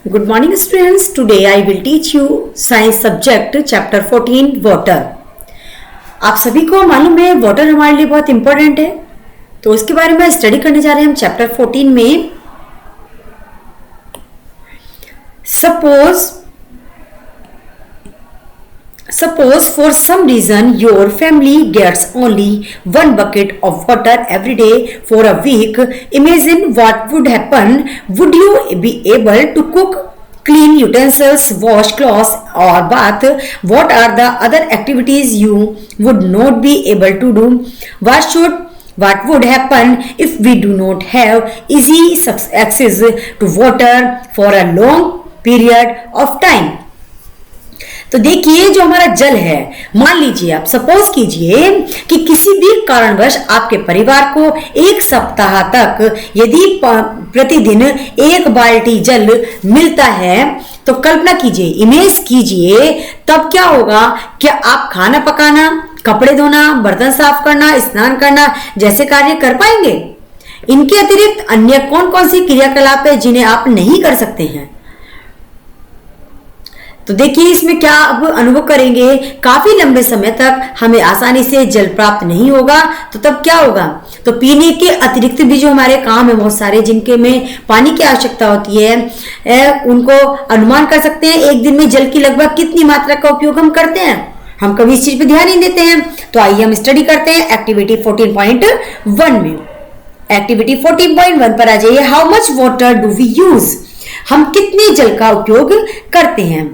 Good morning students. Today I will teach you science subject chapter 14 water. आप सभी को मालूम है वाटर हमारे लिए बहुत इंपॉर्टेंट है, तो उसके बारे में स्टडी करने जा रहे हैं हम चैप्टर 14 में. Suppose for some reason your family gets only one bucket of water every day for a week. Imagine what would happen. Would you be able to cook, clean utensils, wash clothes or bath? What are the other activities you would not be able to do? What would happen if we do not have easy access to water for a long period of time? तो देखिए जो हमारा जल है, मान लीजिए आप suppose कीजिए कि किसी भी कारणवश आपके परिवार को एक सप्ताह तक यदि प्रतिदिन एक बाल्टी जल मिलता है, तो कल्पना कीजिए, इमेज कीजिए, तब क्या होगा. क्या आप खाना पकाना, कपड़े धोना, बर्तन साफ करना, स्नान करना जैसे कार्य कर पाएंगे? इनके अतिरिक्त अन्य कौन कौन सी क्रियाकलाप है जिन्हें आप नहीं कर सकते हैं? तो देखिए इसमें क्या अब अनुभव करेंगे, काफी लंबे समय तक हमें आसानी से जल प्राप्त नहीं होगा. तो तब क्या होगा, तो पीने के अतिरिक्त भी जो हमारे काम है बहुत सारे जिनके में पानी की आवश्यकता होती है, उनको अनुमान कर सकते हैं एक दिन में जल की लगभग कितनी मात्रा का उपयोग हम करते हैं. हम कभी इस चीज पे ध्यान नहीं देते हैं. तो आइए हम स्टडी करते हैं एक्टिविटी 14.1 में. एक्टिविटी 14.1 पर आ जाइए. How much water do we use? हम कितने जल का उपयोग करते हैं?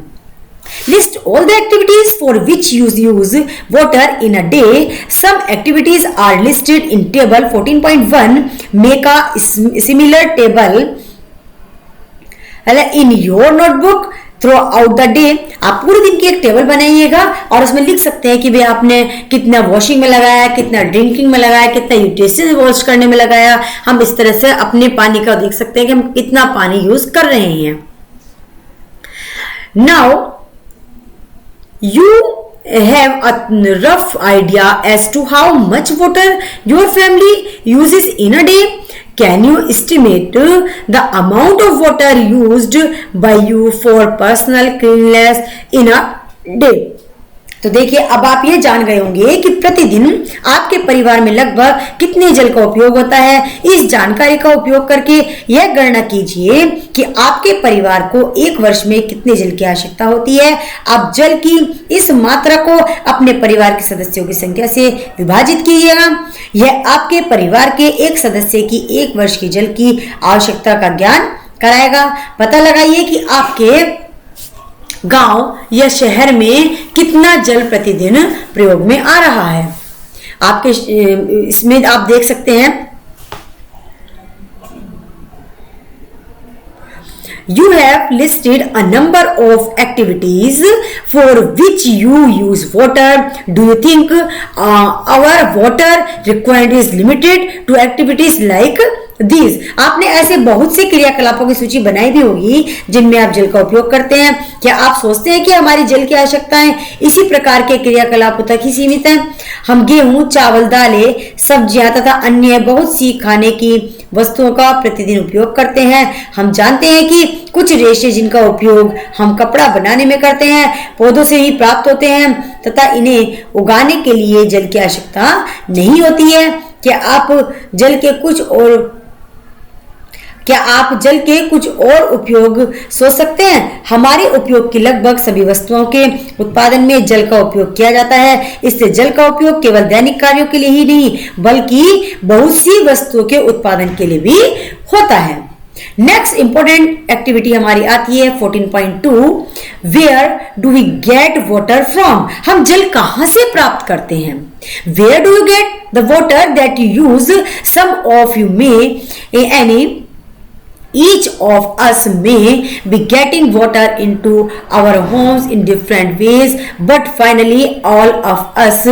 List all the activities for which you use water in a day. Some activities are listed in table 14.1. Make a similar table in your notebook throughout the day. आप पूरे दिन की एक टेबल बनाइएगा और उसमें लिख सकते हैं कि भाई आपने कितना वॉशिंग में लगाया, कितना ड्रिंकिंग में लगाया, कितना यूटेंसिल वॉश करने में लगाया. हम इस तरह से अपने पानी का देख सकते हैं कि हम कितना पानी यूज कर रहे हैं. Now you have a rough idea as to how much water your family uses in a day. Can you estimate the amount of water used by you for personal cleanliness in a day? तो देखिए अब आप ये जान गए होंगे कि प्रतिदिन आपके परिवार में लगभग कितने जल का उपयोग होता है. इस जानकारी का उपयोग करके यह गणना कीजिए कि आपके परिवार को एक वर्ष में कितने जल की आवश्यकता होती है. आप जल की इस मात्रा को अपने परिवार के सदस्यों की संख्या से विभाजित कीजिएगा. यह आपके परिवार के एक सदस्य की एक वर्ष की जल की आवश्यकता का ज्ञान कराएगा. पता लगाइए कि आपके गांव या शहर में कितना जल प्रतिदिन प्रयोग में आ रहा है. आपके इसमें आप देख सकते हैं you have listed a number of activities for which you use water. Do you think our water requirement is limited to activities like these? आपने ऐसे बहुत से क्रियाकलापों की सूची बनाई भी होगी जिनमें आप जल का उपयोग करते हैं. क्या आप सोचते हैं कि हमारी जल की आवश्यकताएं इसी प्रकार के क्रियाकलापों तक ही सीमित हैं? हम गेहूं, चावल, दालें, सब्जियां तथा अन्य बहुत सी खाने की वस्तुओं का प्रतिदिन उपयोग करते हैं. हम जानते हैं कि कुछ रेशे जिनका उपयोग हम कपड़ा बनाने में करते हैं पौधों से ही प्राप्त होते हैं तथा इन्हें उगाने के लिए जल की आवश्यकता नहीं होती है. क्या आप जल के कुछ और उपयोग सोच सकते हैं? हमारे उपयोग की लगभग सभी वस्तुओं के उत्पादन में जल का उपयोग किया जाता है. इससे जल का उपयोग केवल दैनिक कार्यों के लिए ही नहीं बल्कि बहुत सी वस्तुओं के उत्पादन के लिए भी होता है. नेक्स्ट इंपॉर्टेंट एक्टिविटी हमारी आती है 14.2. Where do we get water from? हम जल कहां से प्राप्त करते हैं? Where do you get the water that you use? Some of you may Each of us may be getting water into our homes in different ways, but finally all of us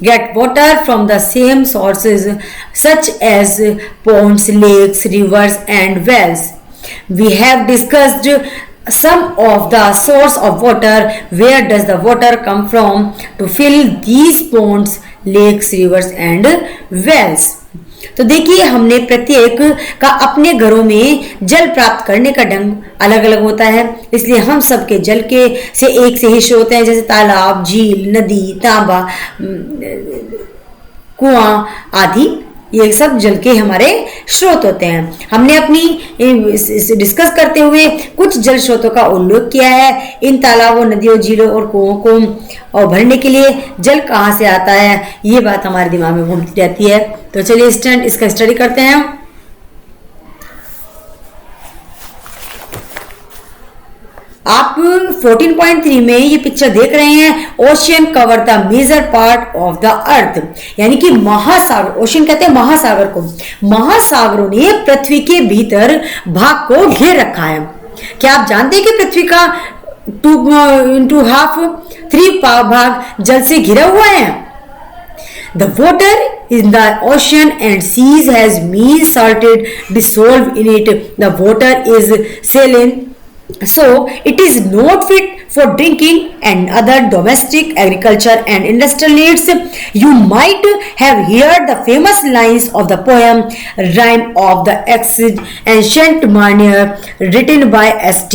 get water from the same sources such as ponds, lakes, rivers and wells. We have discussed some of the source of water. Where does the water come from to fill these ponds, lakes, rivers and wells? तो देखिए, हमने प्रत्येक का अपने घरों में जल प्राप्त करने का ढंग अलग अलग होता है, इसलिए हम सबके जल के से एक से ही स्रोत होते हैं, जैसे तालाब, झील, नदी, तांबा, कुआं आदि। ये सब जल के हमारे स्रोत होते हैं। हमने अपनी डिस्कस करते हुए कुछ जल स्रोतों का उल्लेख किया है। इन तालाबों, नदियों, झीलों और कुओं को और भरने के लिए जल कहाँ से आता है, ये बात हमारे दिमाग में घूमती रहती है। तो चलिए इसका स्टडी करते हैं। आप 14.3 में ये पिक्चर देख रहे हैं। Ocean cover the major part of the earth, यानी कि महासागर, ओशियन कहते हैं महासागर को, महासागरों ने पृथ्वी के भीतर भाग को घेर रखा है। क्या आप जानते हैं कि पृथ्वी का 3 भाग जल से घिरा हुआ है? The water in the ocean and seas has been salted, dissolved in it. The water is saline, so it is not fit for drinking and other domestic, agriculture and industrial needs. You might have heard the famous lines of the poem Rime of the Ancient Mariner, written by S.T.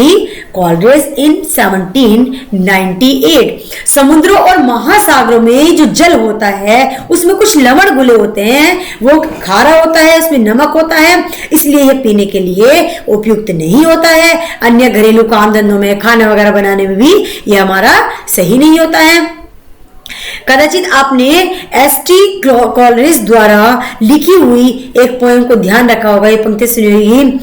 Coleridge in 1798. समुद्रों और महासागरों में जो जल होता है उसमें कुछ लवण घुले होते हैं, वो खारा होता है, उसमें नमक होता है, इसलिए यह पीने के लिए उपयुक्त नहीं होता है। अन्य घरेलू काम धंधों में, खाना वगैरह बनाने में भी यह हमारा सही नहीं होता है। कदाचित आपने एस.टी. कॉलरिज द्वारा लिखी हुई एक पोएम को ध्यान रखा होगा। ये पंक्ति सुनी होगी।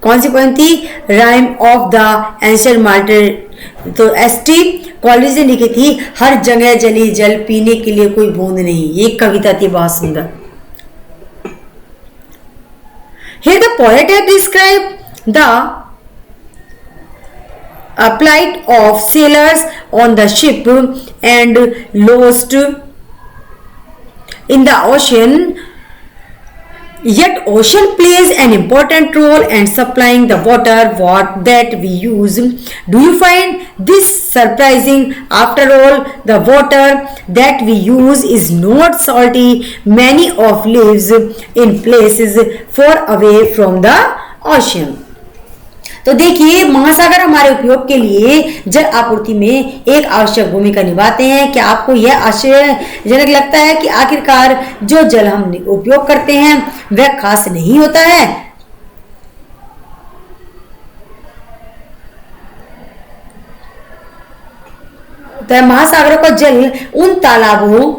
कौन सी पोएम थी? Rhyme of the ancient martyr. तो एस.टी. कॉलरिज ने लिखी थी, हर जगह जली जल, पीने के लिए कोई बूंद नहीं। ये कविता थी, बहुत सुंदर। Here the poet has described the plight of sailors on the ship and lost in the ocean. Yet ocean plays an important role in supplying the water that we use. Do you find this surprising? After all, the water that we use is not salty. Many of lives in places far away from the ocean. तो देखिए, महासागर हमारे उपयोग के लिए जल आपूर्ति में एक आवश्यक भूमिका निभाते हैं। क्या आपको यह आश्चर्यजनक लगता है कि आखिरकार जो जल हम उपयोग करते हैं वह खास नहीं होता है? तो महासागरों का जल उन तालाबों,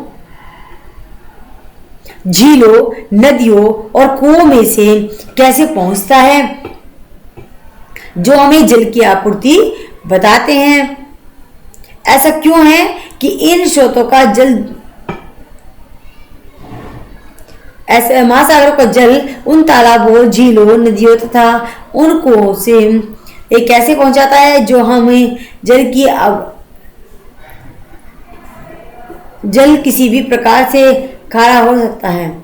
झीलों, नदियों और कुओं में से कैसे पहुंचता है जो हमें जल की आपूर्ति बताते हैं? ऐसा क्यों है कि इन स्रोतों का जल, ऐसे महासागरों का जल उन तालाबों, झीलों, नदियों तथा उन कुओं से एक कैसे पहुंचाता है जो हमें जल किसी भी प्रकार से खारा हो सकता है?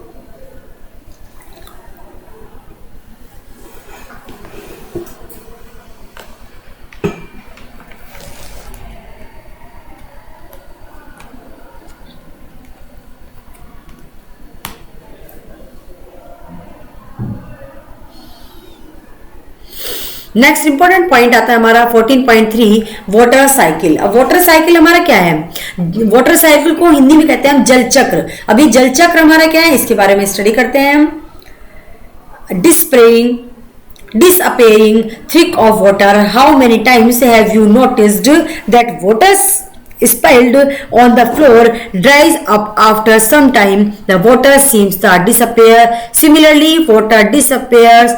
नेक्स्ट इंपॉर्टेंट पॉइंट आता है हमारा 14.3 वाटर साइकिल। अब वाटर साइकिल हमारा क्या है? वाटर साइकिल को हिंदी में कहते हैं हम जल चक्र। अभी जल चक्र हमारा क्या है, इसके बारे में स्टडी करते हैं हम। disappearing trick of water. How many times have you noticed that water spilled on the floor dries up after some time? The water seems to disappear. Similarly, water disappears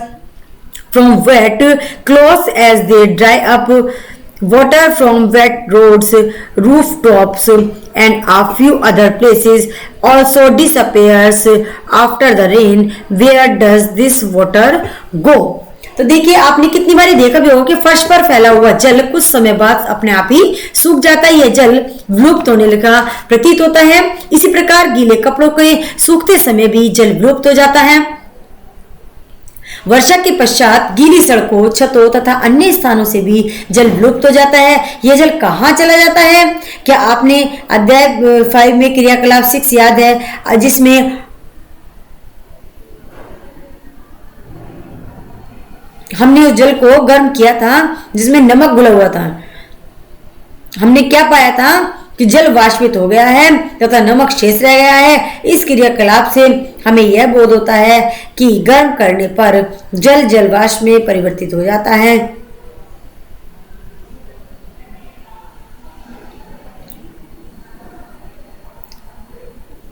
from wet clothes as they dry up. Water from wet roads, rooftops and a few other places also disappears after the rain. Where does this water go? तो देखिए, आपने कितनी बारी देखा भी होगा कि फर्श पर फैला हुआ जल कुछ समय बाद अपने आप ही सूख जाता है। यह जल विलुप्त होने लगा प्रतीत होता है। इसी प्रकार गीले कपड़ों के सूखते समय भी जल विलुप्त हो जाता है। वर्षा के पश्चात गीली सड़कों, छतों तथा अन्य स्थानों से भी जल विलुप्त हो जाता है। यह जल कहाँ चला जाता है? क्या आपने अध्याय 5 में क्रियाकलाप 6 याद है, जिसमें हमने उस जल को गर्म किया था जिसमें नमक घुला हुआ था। हमने क्या पाया था कि जल वाष्पित हो गया है तथा नमक शेष रह गया है। इस क्रियाकलाप से हमें यह बोध होता है कि गर्म करने पर जल जलवाष्प में परिवर्तित हो जाता है।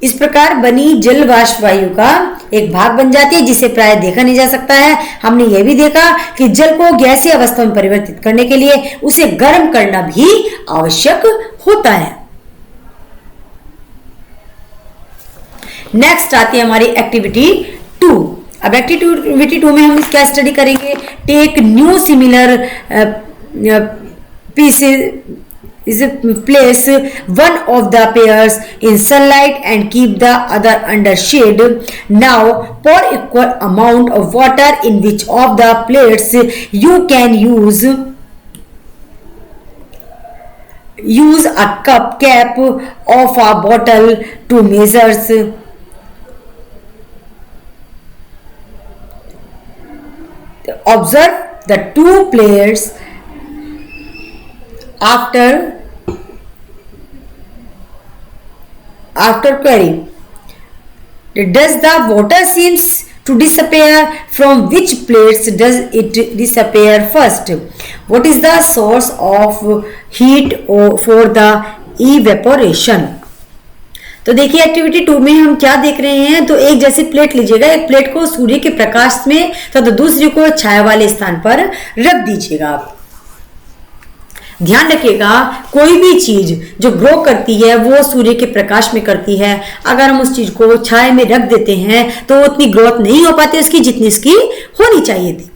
इस प्रकार बनी जल वाष्प वायु का एक भाग बन जाती है जिसे प्राय देखा नहीं जा सकता है। हमने यह भी देखा कि जल को गैसीय अवस्था में परिवर्तित करने के लिए उसे गर्म करना भी आवश्यक होता है। नेक्स्ट आती है हमारी एक्टिविटी 2। अब एक्टिविटी 2 में हम क्या स्टडी करेंगे? Take new similar pieces is place one of the pairs in sunlight and keep the other under shade. Now pour equal amount of water in which of the plates you can use a cup cap of a bottle to measures. Observe the two plates after query. Does the water seems to disappear? From which plates does it disappear first? What is the source of heat for the evaporation? तो देखिए activity 2 में हम क्या देख रहे हैं। तो एक जैसी प्लेट लीजिएगा, एक प्लेट को सूर्य के प्रकाश में तथा दूसरी को छाया वाले स्थान पर रख दीजिएगा। आप ध्यान रखिएगा कोई भी चीज जो ग्रो करती है वो सूर्य के प्रकाश में करती है। अगर हम उस चीज को छाया में रख देते हैं तो उतनी ग्रोथ नहीं हो पाती उसकी जितनी इसकी होनी चाहिए थी।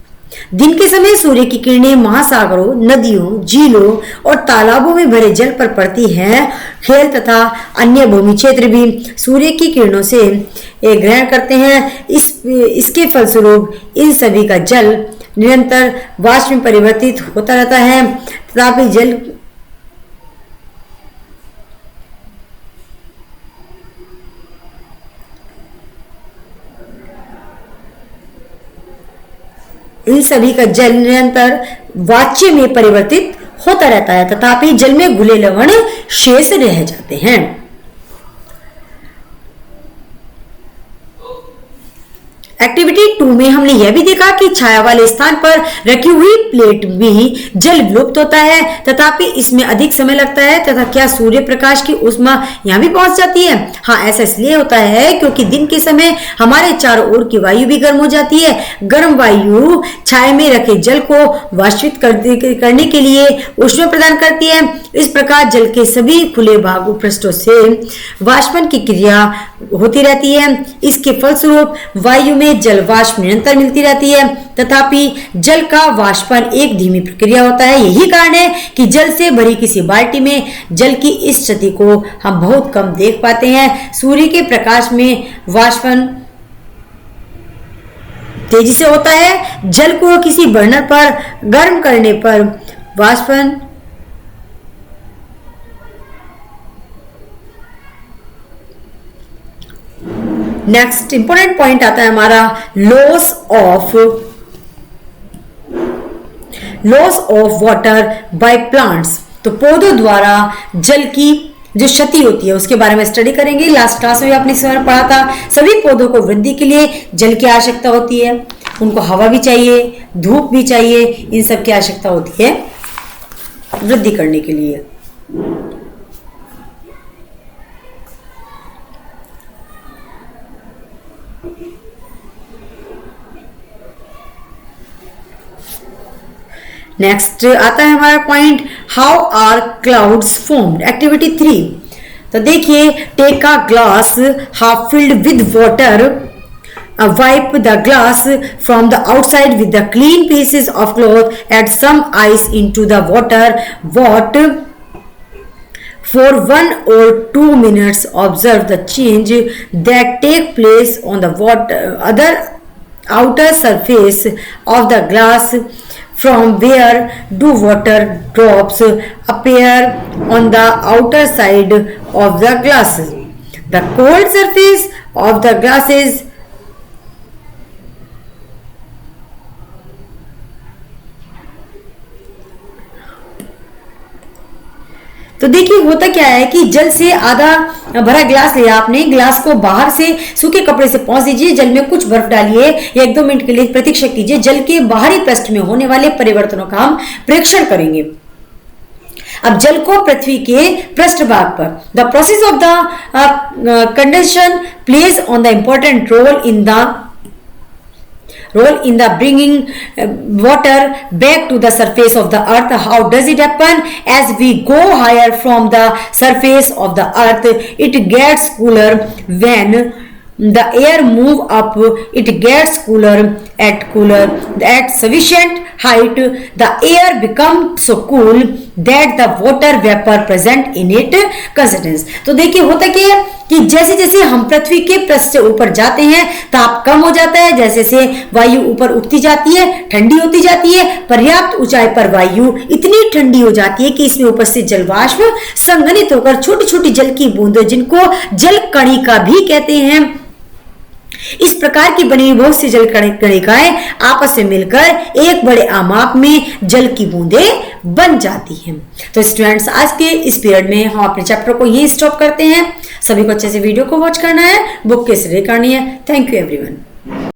दिन के समय सूर्य की किरणें महासागरों, नदियों, झीलों और तालाबों में भरे जल पर पड़ती हैं। खेल तथा अन्य भूमि क्षेत्र भी सूर्य की किरणों से ग्रहण करते हैं। इसके फलस्वरूप इन सभी का जल निरंतर वाष्प में परिवर्तित होता रहता है। तथापि जल इन सभी का जल निरंतर वाच्य में परिवर्तित होता रहता है, तथापि जल में घुले लवण शेष रह जाते हैं। एक्टिविटी 2 में हमने यह भी देखा कि छाया वाले स्थान पर रखी हुई प्लेट में जल विलुप्त होता है, तथापि इसमें अधिक समय लगता है तथा क्या सूर्य प्रकाश की ऊष्मा यहां भी पहुंच जाती है? हाँ, ऐसा इसलिए होता है क्योंकि दिन के समय हमारे चारों ओर की वायु भी गर्म हो जाती है। गर्म वायु छाया में रखे जल को वाष्पित करने के लिए ऊष्मा प्रदान करती है। इस प्रकार जल के सभी खुले भागों पृष्ठों से वाष्पन की क्रिया होती रहती है। इसके फलस्वरूप वायु में जल वाष्प निरंतर मिलती रहती है, तथापि जल का वाष्पन एक धीमी प्रक्रिया होता है। यही कारण है कि जल से भरी किसी बाल्टी में जल की इस स्थिति को हम बहुत कम देख पाते हैं। सूर्य के प्रकाश में वाष्पन तेजी से होता है। जल को किसी बर्नर पर गर्म करने पर वाष्पन नेक्स्ट इंपॉर्टेंट पॉइंट आता है हमारा loss of water by plants. तो पौधों द्वारा जल की जो क्षति होती है उसके बारे में स्टडी करेंगे। लास्ट क्लास में आपने इस बारे में पढ़ा था। सभी पौधों को वृद्धि के लिए जल की आवश्यकता होती है। उनको हवा भी चाहिए, धूप भी चाहिए, इन सब की आवश्यकता होती है वृद्धि करने के लिए। नेक्स्ट आता है हमारा point how are clouds formed. Activity 3। तो देखिए take a glass half filled with water, wipe the glass from the outside with the clean pieces of cloth, add some ice into the water, what for 1 or 2 minutes, observe the change that take place on the outer surface of the glass. From where do water drops appear on the outer side of the glass? The cold surface of the glass is तो देखिए होता क्या है कि जल से आधा भरा ग्लास लिया आपने, ग्लास को बाहर से सूखे कपड़े से पोंछ दीजिए, जल में कुछ बर्फ डालिए या 1-2 मिनट के लिए प्रतीक्षा कीजिए। जल के बाहरी पृष्ठ में होने वाले परिवर्तनों का हम प्रेक्षण करेंगे। अब जल को पृथ्वी के पृष्ठभाग पर, the process of the condensation plays on the important role in the bringing water back to the surface of the earth. How does it happen? As we go higher from the surface of the earth, it gets cooler. When the air move up, it gets cooler at sufficient height. The air becomes so cool that the water vapor present in it consists. तो देखिए होता क्या है कि जैसे जैसे हम पृथ्वी के पृष्ठ से ऊपर जाते हैं ताप कम हो जाता है, जैसे जैसे वायु ऊपर उठती जाती है, ठंडी होती जाती है, पर्याप्त ऊंचाई पर वायु इतनी ठंडी हो जाती है कि इसमें उपस्थित जल वाष्प संघनित होकर छोटी छोटी जल की बूंदों, जिनको जल कणिका भी कहते हैं, इस प्रकार की बनी हुई बहुत सी जल कणिकाएं आपस में मिलकर एक बड़े आमाप में जल की बूंदें बन जाती हैं। तो स्टूडेंट्स, आज के इस पीरियड में हम अपने चैप्टर को यही स्टॉप करते हैं। सभी को अच्छे से वीडियो को वॉच करना है, बुक के से करनी है। Thank you everyone.